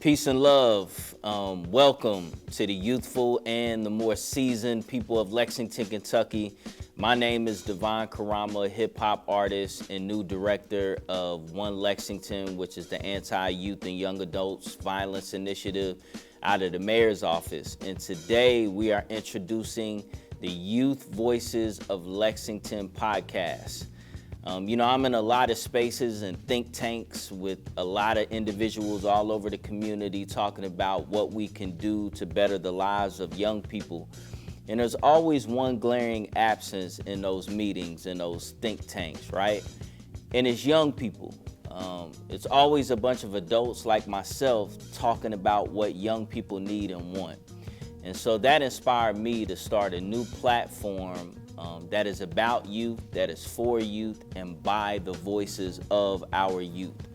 Peace and love. Welcome to the youthful and the more seasoned people of Lexington, Kentucky. My name is Devon Karama, hip hop artist and new director of One Lexington, which is the anti-youth and young adults violence initiative out of the mayor's office. And today we are introducing the Youth Voices of Lexington podcast. I'm in a lot of spaces and think tanks with a lot of individuals all over the community talking about what we can do to better the lives of young people. And there's always one glaring absence in those meetings, in those think tanks, right? And it's young people. It's always a bunch of adults like myself talking about what young people need and want. And so that inspired me to start a new platform that is about youth, that is for youth, and by the voices of our youth.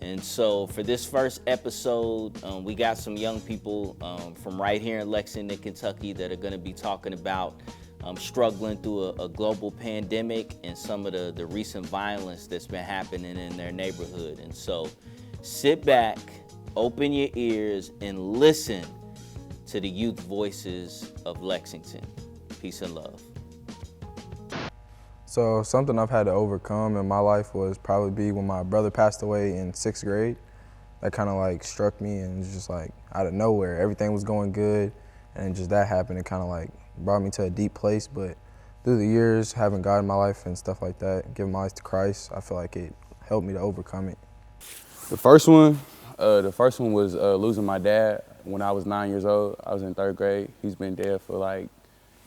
And so for this first episode, we got some young people from right here in Lexington, Kentucky that are gonna be talking about struggling through a global pandemic and some of the recent violence that's been happening in their neighborhood. And so sit back, open your ears, and listen to the youth voices of Lexington. Peace and love. So something I've had to overcome in my life was probably be when my brother passed away in 6th grade. That kind of like struck me, and it's just like out of nowhere, everything was going good, and just that happened. It kind of like brought me to a deep place. But through the years, having God in my life and stuff like that, giving my life to Christ, I feel like it helped me to overcome it. The first one was losing my dad when I was 9 years old. I was in 3rd grade. He's been dead for like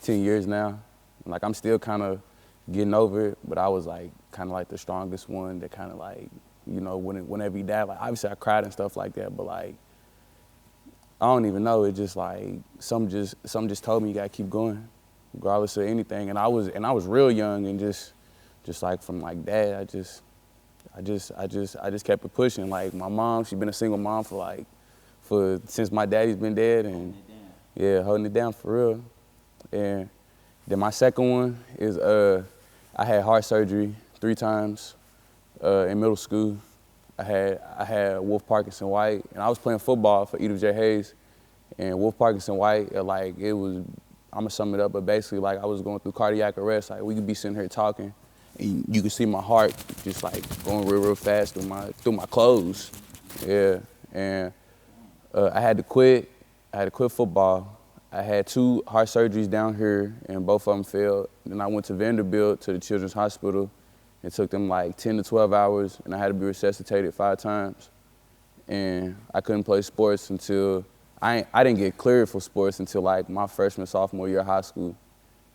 10 years now. Like I'm still kind of getting over it, but I was like kind of like the strongest one that kind of like, whenever he died, like obviously I cried and stuff like that, but like, I don't even know, it just like, something just told me you gotta keep going, regardless of anything. And I was real young, and just like from like dad, I just kept it pushing. Like my mom, she's been a single mom since my daddy's been dead, and holding it down for real. And then my second one is I had heart surgery 3 times in middle school. I had Wolf Parkinson White, and I was playing football for Edith J. Hayes. And Wolf Parkinson White, I'm gonna sum it up, but basically like I was going through cardiac arrest. Like we could be sitting here talking, and you could see my heart just like going real fast through my clothes. Yeah, and I had to quit. I had to quit football. I had 2 heart surgeries down here, and both of them failed. Then I went to Vanderbilt, to the Children's Hospital. It took them like 10 to 12 hours, and I had to be resuscitated 5 times. And I couldn't play sports until, I didn't get cleared for sports until like my freshman, sophomore year of high school.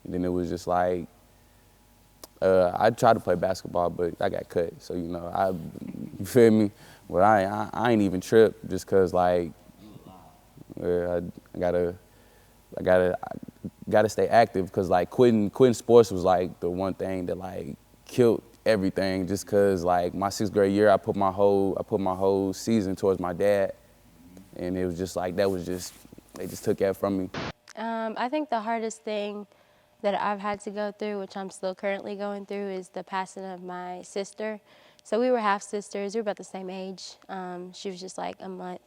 And then it was just like, I tried to play basketball, but I got cut. So, you feel me? But I ain't even tripped just cause like, I gotta stay active, because like quitting sports was like the one thing that like killed everything, just cause like my 6th grade year I put my whole season towards my dad, and it was just like they just took that from me. I think the hardest thing that I've had to go through, which I'm still currently going through, is the passing of my sister. So we were half sisters. We were about the same age. She was just like a month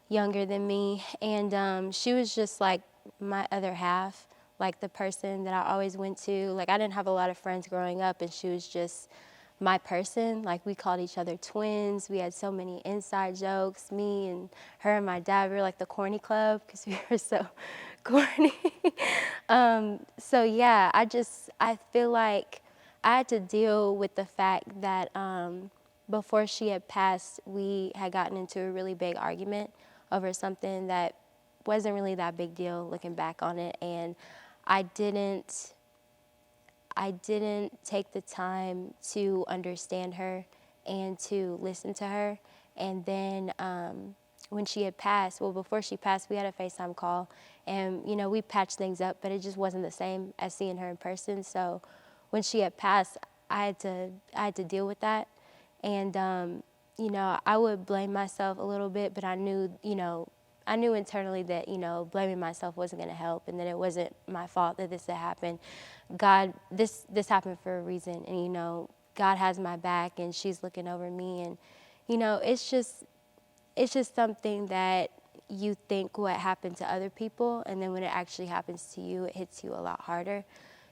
younger than me, and she was just like my other half, like the person that I always went to. Like I didn't have a lot of friends growing up, and she was just my person. Like we called each other twins. We had so many inside jokes. Me and her and my dad, we were like the corny club because we were so corny. So yeah, I feel like I had to deal with the fact that before she had passed, we had gotten into a really big argument over something that wasn't really that big deal looking back on it, and I didn't take the time to understand her and to listen to her. And then when she had passed, before she passed, we had a FaceTime call, and we patched things up, but it just wasn't the same as seeing her in person. So when she had passed, I had to deal with that, and I would blame myself a little bit, but I knew internally that, blaming myself wasn't going to help, and that it wasn't my fault that this had happened. God, this happened for a reason, and, God has my back, and she's looking over me, and, it's just, it's just something that you think what happened to other people, and then when it actually happens to you, it hits you a lot harder.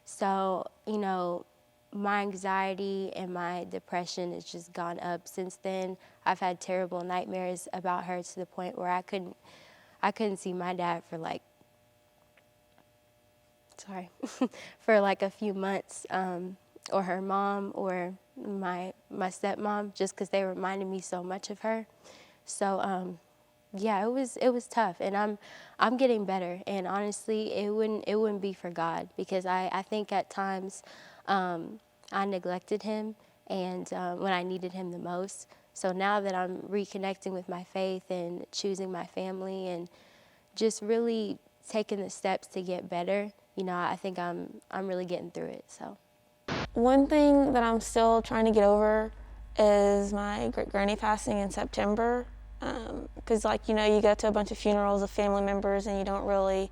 So, you know, my anxiety and my depression has just gone up since then. I've had terrible nightmares about her to the point where I couldn't see my dad for like, for like a few months, or her mom or my stepmom, just because they reminded me so much of her. So yeah, it was tough, and I'm getting better. And honestly, it wouldn't be for God, because I think at times I neglected him, and when I needed him the most. So now that I'm reconnecting with my faith and choosing my family and just really taking the steps to get better, you know, I think I'm really getting through it. So one thing that I'm still trying to get over is my great granny passing in September. Because, like, you know, you go to a bunch of funerals of family members and you don't really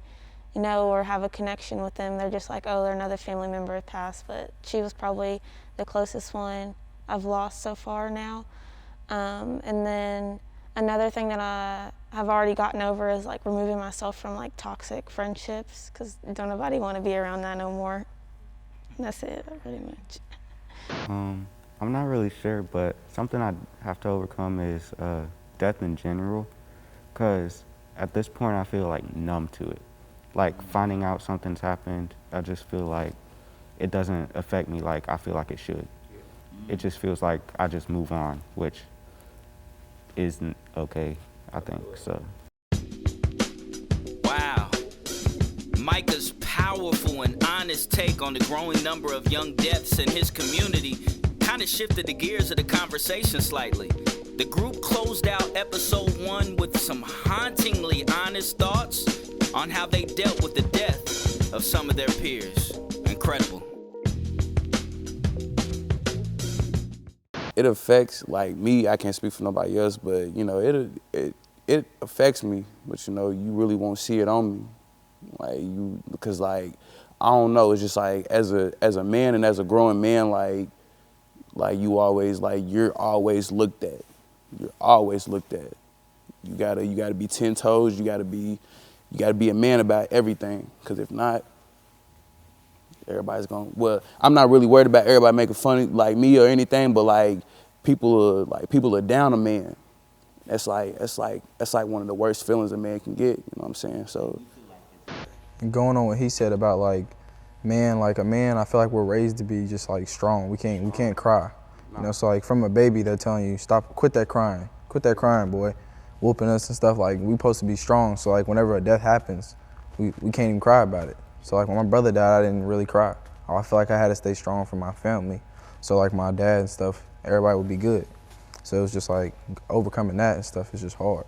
know or have a connection with them. They're just like, oh, they're another family member that passed. But she was probably the closest one I've lost so far now. And then another thing that I have already gotten over is like removing myself from like toxic friendships, because don't nobody want to be around that no more. That's it, pretty much. I'm not really sure, but something I have to overcome is death in general, because at this point I feel like numb to it. Like finding out something's happened, I just feel like it doesn't affect me like I feel like it should. It just feels like I just move on, which isn't okay, I think, so. Wow. Micah's powerful and honest take on the growing number of young deaths in his community kind of shifted the gears of the conversation slightly. The group closed out episode 1 with some hauntingly honest thoughts on how they dealt with the death of some of their peers. Incredible. It affects, like, me. I can't speak for nobody else, but, you know, it affects me, but, you know, you really won't see it on me. Like, because, like, I don't know, it's just like, as a man and as a growing man, like you always, like, you're always looked at. You're always looked at. You gotta be 10 toes. You gotta be a man about everything. Because if not, everybody's going. Well, I'm not really worried about everybody making fun of like me or anything, but like people are down a man. That's like one of the worst feelings a man can get. You know what I'm saying? So. And going on what he said about like a man, I feel like we're raised to be just like strong. We can't cry. You know, so like from a baby, they're telling you, quit that crying, boy, whooping us and stuff. Like, we supposed to be strong. So like whenever a death happens, we can't even cry about it. So like when my brother died, I didn't really cry. I feel like I had to stay strong for my family. So like my dad and stuff, everybody would be good. So it was just like overcoming that and stuff is just hard.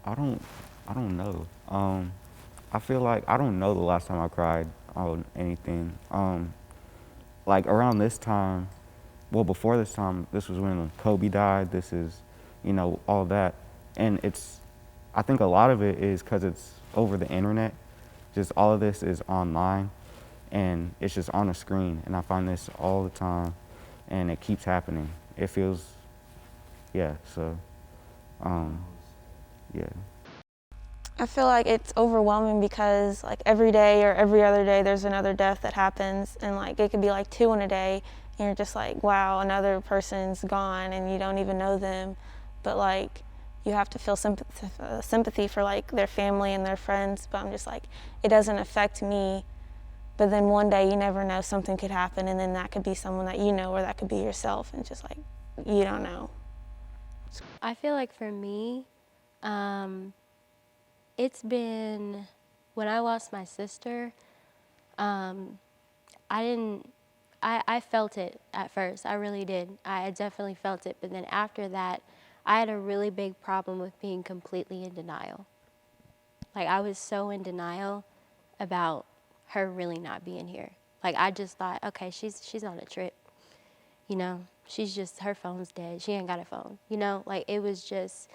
I don't know. I feel like I don't know the last time I cried on anything. Like around this time, well, before this time, this was when Kobe died. This is, you know, all that. And I think a lot of it is because it's over the internet. Just all of this is online and it's just on a screen. And I find this all the time and it keeps happening. It feels, yeah, so, yeah. I feel like it's overwhelming because like every day or every other day there's another death that happens, and like it could be like 2 in a day and you're just like, wow, another person's gone and you don't even know them, but like you have to feel sympathy for like their family and their friends. But I'm just like, it doesn't affect me, but then one day you never know, something could happen, and then that could be someone that you know, or that could be yourself, and just like you don't know. I feel like for me, it's been, when I lost my sister, I felt it at first. I really did. I definitely felt it. But then after that, I had a really big problem with being completely in denial. Like, I was so in denial about her really not being here. Like, I just thought, okay, she's on a trip. You know, her phone's dead. She ain't got a phone. You know, like, it was just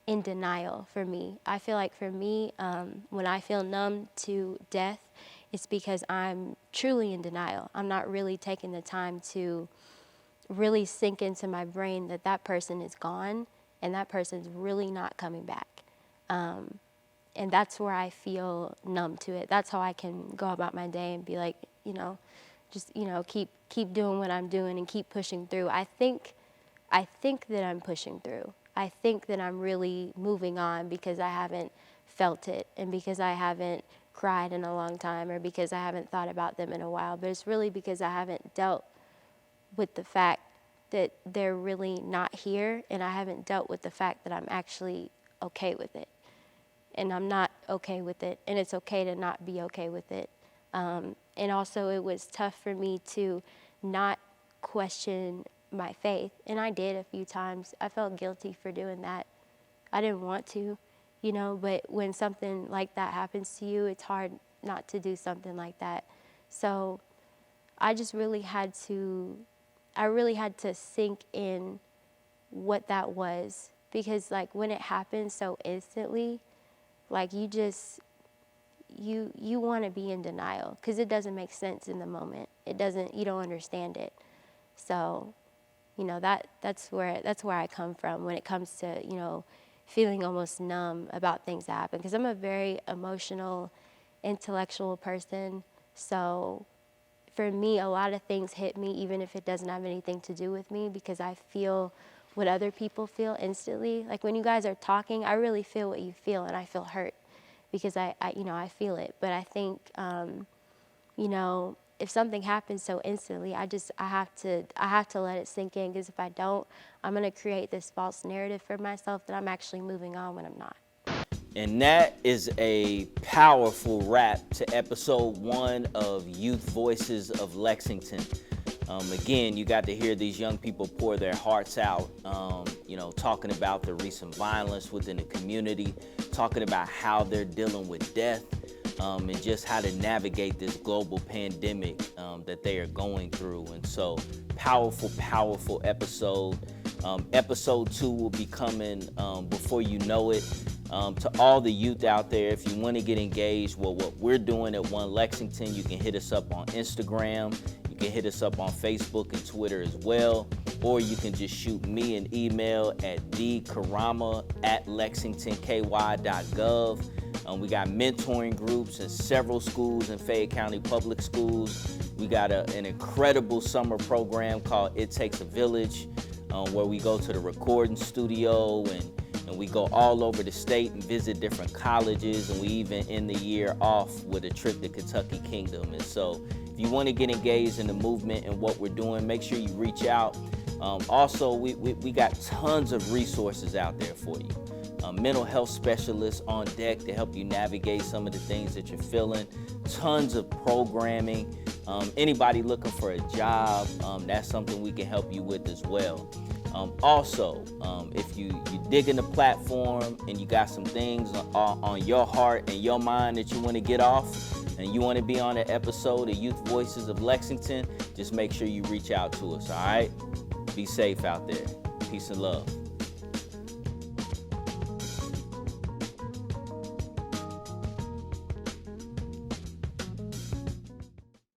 in denial for me. I feel like for me, when I feel numb to death, it's because I'm truly in denial. I'm not really taking the time to really sink into my brain that that person is gone, and that person's really not coming back. And that's where I feel numb to it. That's how I can go about my day and be like, just, keep doing what I'm doing and keep pushing through. I think that I'm pushing through. I think that I'm really moving on because I haven't felt it and because I haven't cried in a long time or because I haven't thought about them in a while. But it's really because I haven't dealt with the fact that they're really not here, and I haven't dealt with the fact that I'm actually okay with it. And I'm not okay with it, and it's okay to not be okay with it. And also it was tough for me to not question my faith, and I did a few times. I felt guilty for doing that. I didn't want to, but when something like that happens to you, it's hard not to do something like that. So I just really had to sink in what that was, because like when it happens so instantly, like you want to be in denial because it doesn't make sense in the moment. You don't understand it. So, that's where I come from when it comes to, feeling almost numb about things that happen, because I'm a very emotional, intellectual person. So for me, a lot of things hit me even if it doesn't have anything to do with me, because I feel what other people feel instantly. Like when you guys are talking, I really feel what you feel, and I feel hurt because I feel it. But I think, if something happens so instantly, I have to let it sink in, because if I don't, I'm gonna create this false narrative for myself that I'm actually moving on when I'm not. And that is a powerful wrap to episode 1 of Youth Voices of Lexington. Again, you got to hear these young people pour their hearts out, talking about the recent violence within the community, talking about how they're dealing with death, and just how to navigate this global pandemic that they are going through. And so, powerful episode. Episode 2 will be coming before you know it. To all the youth out there, if you want to get engaged with what we're doing at One Lexington, you can hit us up on Instagram. You can hit us up on Facebook and Twitter as well. Or you can just shoot me an email at dkarama@lexingtonky.gov. We got mentoring groups in several schools in Fayette County Public Schools. We got an incredible summer program called It Takes a Village, where we go to the recording studio and we go all over the state and visit different colleges, and we even end the year off with a trip to Kentucky Kingdom. And so if you want to get engaged in the movement and what we're doing, make sure you reach out. Also, we got tons of resources out there for you. Mental health specialists on deck to help you navigate some of the things that you're feeling. Tons of programming. Anybody looking for a job, that's something we can help you with as well. Also, if you digging the platform and you got some things on your heart and your mind that you want to get off, and you want to be on an episode of Youth Voices of Lexington, just make sure you reach out to us, all right? Be safe out there. Peace and love.